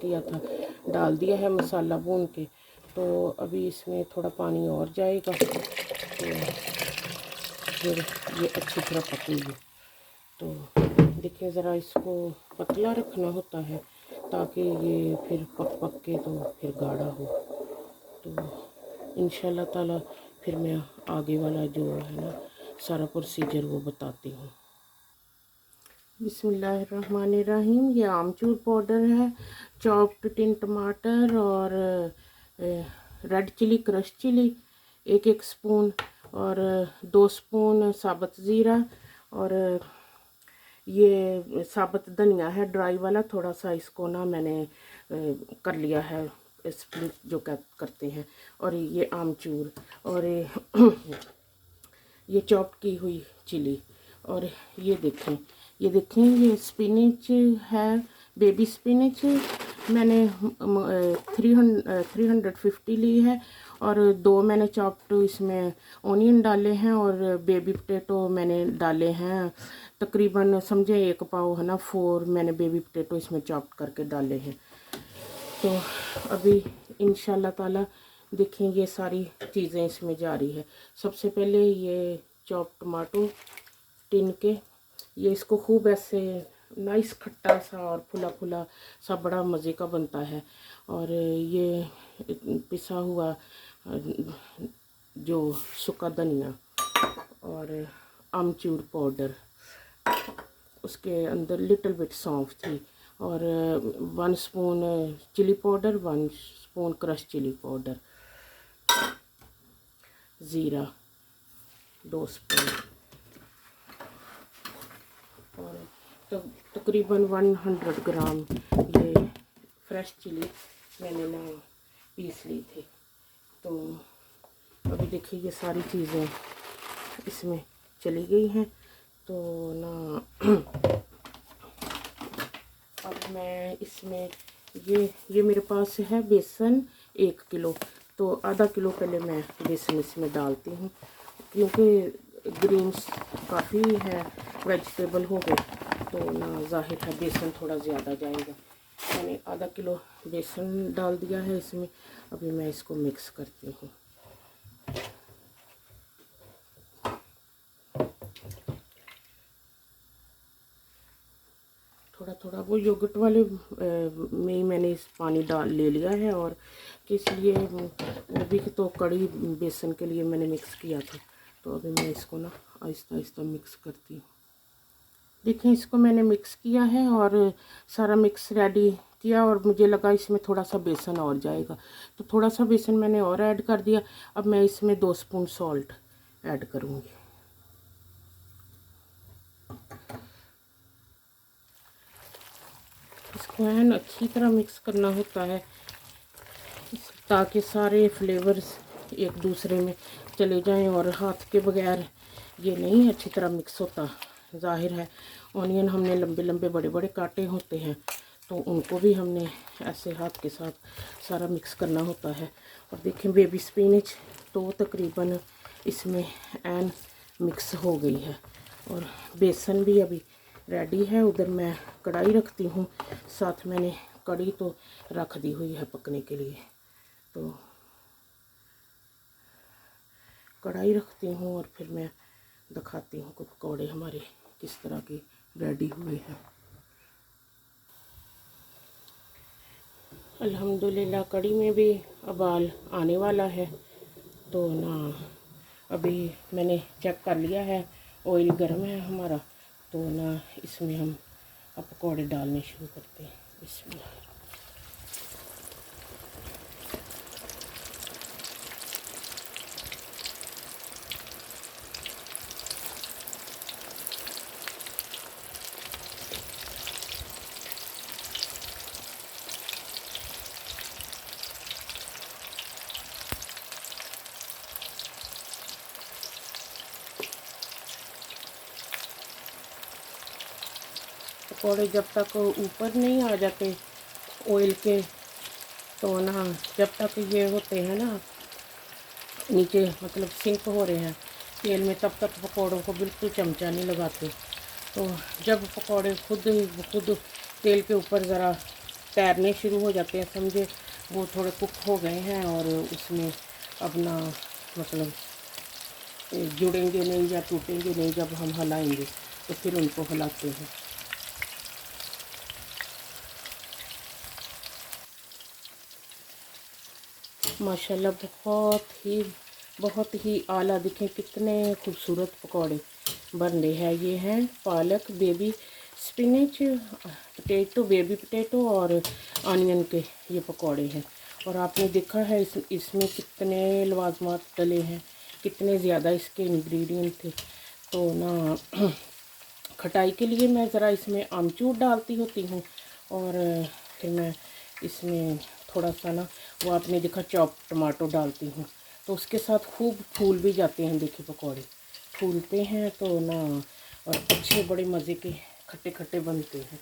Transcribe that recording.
किया था, डाल दिया है मसाला भून के। तो अभी इसमें थोड़ा पानी और जाएगा तो फिर ये अच्छी तरह पकेगी। तो देखिए ज़रा इसको पतला रखना होता है ताकि ये फिर पक पक के तो फिर गाढ़ा हो। तो इंशाल्लाह ताला फिर मैं आगे वाला जो है ना सारा प्रोसीजर वो बताती हूँ। बिस्मिल्लाहिर्रहमानिर्रहीम। ये आमचूर पाउडर है, चॉप्ड टिन टमाटर और रेड चिली क्रश चिली एक एक स्पून, और 2 स्पून साबुत ज़ीरा, और ये साबुत धनिया है ड्राई वाला, थोड़ा सा इसको ना मैंने कर लिया है स्प्लिट जो करते हैं, और ये आमचूर, और ये चॉप की हुई चिली, और ये देखें ये स्पिनच है, बेबी स्पिनच मैंने 350 ली है, और 2 मैंने चॉप्ड इसमें ओनियन डाले हैं, और बेबी पोटैटो मैंने डाले हैं तकरीबन समझे 1 पाव है ना, 4 मैंने बेबी पोटैटो इसमें चॉप्ड करके डाले हैं। तो अभी इंशाल्लाह ताला देखें ये सारी चीज़ें इसमें जा रही है। सबसे पहले ये चॉप टमाटो टिन के, ये इसको खूब ऐसे नाइस खट्टा सा और फुला फुला सा बड़ा मज़े का बनता है। और ये पिसा हुआ जो सूखा धनिया और आमचूर पाउडर, उसके अंदर लिटिल बिट सौंफ थी, और 1 spoon chilli powder, 1 spoon crush chilli powder, ज़ीरा 2 स्पून, और तो तकरीबन 100 ग्राम ये फ्रेश चिली मैंने ना पीस ली थी। तो अभी देखिए ये सारी चीज़ें इसमें चली गई हैं। तो ना अब मैं इसमें ये मेरे पास है बेसन 1 किलो, तो आधा किलो पहले मैं बेसन इसमें डालती हूँ, क्योंकि ग्रीन्स काफ़ी है, वेजिटेबल हो गए, तो ना ज़ाहिर है बेसन थोड़ा ज़्यादा जाएगा। मैंने आधा किलो बेसन डाल दिया है इसमें। अभी मैं इसको मिक्स करती हूँ। थोड़ा थोड़ा वो योगर्ट वाले में ही मैंने इस पानी डाल ले लिया है, और किस लिए वो भी तो कड़ी बेसन के लिए मैंने मिक्स किया था। तो अभी मैं इसको ना आहिस्ता आहिस्ता मिक्स करती हूँ। देखें इसको मैंने मिक्स किया है और सारा मिक्स रेडी किया, और मुझे लगा इसमें थोड़ा सा बेसन और जाएगा, तो थोड़ा सा बेसन मैंने और ऐड कर दिया। अब मैं इसमें 2 स्पून सॉल्ट ऐड करूँगी। इसको है अच्छी तरह मिक्स करना होता है ताकि सारे फ्लेवर्स एक दूसरे में चले जाएं, और हाथ के बगैर ये नहीं अच्छी तरह मिक्स होता। ज़ाहिर है ऑनियन हमने लंबे लंबे बड़े बड़े काटे होते हैं, तो उनको भी हमने ऐसे हाथ के साथ सारा मिक्स करना होता है। और देखें बेबी स्पिनच तो तकरीबन इसमें एन मिक्स हो गई है, और बेसन भी अभी रेडी है। उधर मैं कढ़ाई रखती हूँ, साथ मैंने कढ़ी तो रख दी हुई है पकने के लिए। तो कढ़ाई रखती हूँ और फिर मैं दिखाती हूँ कि पकौड़े हमारे किस तरह के रेडी हुए हैं। अल्हम्दुलिल्लाह कढ़ी में भी उबाल आने वाला है। तो ना अभी मैंने चेक कर लिया है, ऑयल गर्म है हमारा। तो ना इसमें हम अब पकौड़े डालने शुरू करते हैं। बिस्मिल्लाह। पकौड़े जब तक ऊपर नहीं आ जाते ऑयल के, तो ना जब तक ये होते हैं ना नीचे मतलब सिंक हो रहे हैं तेल में, तब तक पकौड़ों को बिल्कुल चमचा नहीं लगाते। तो जब पकौड़े खुद तेल के ऊपर ज़रा तैरने शुरू हो जाते हैं, समझे वो थोड़े कुक हो गए हैं और उसमें अपना मतलब जुड़ेंगे नहीं या टूटेंगे नहीं जब हम हिलाएंगे, तो फिर उनको हिलाते हैं। माशाल्लाह बहुत ही आला, दिखें कितने खूबसूरत पकौड़े बन रहे हैं। ये हैं पालक, baby spinach, potato, baby potato और ऑनियन के ये पकौड़े हैं। और आपने देखा है इसमें कितने लवाजमात डले हैं, कितने ज़्यादा इसके इंग्रेडिएंट थे। तो ना खटाई के लिए मैं ज़रा इसमें आमचूर डालती होती हूँ, और फिर मैं इसमें थोड़ा सा ना वो आपने देखा चॉप टमाटो डालती हूँ, तो उसके साथ खूब फूल भी जाते हैं। देखिए पकौड़े फूलते हैं तो ना, और अच्छे बड़े मज़े के खट्टे खट्टे बनते हैं।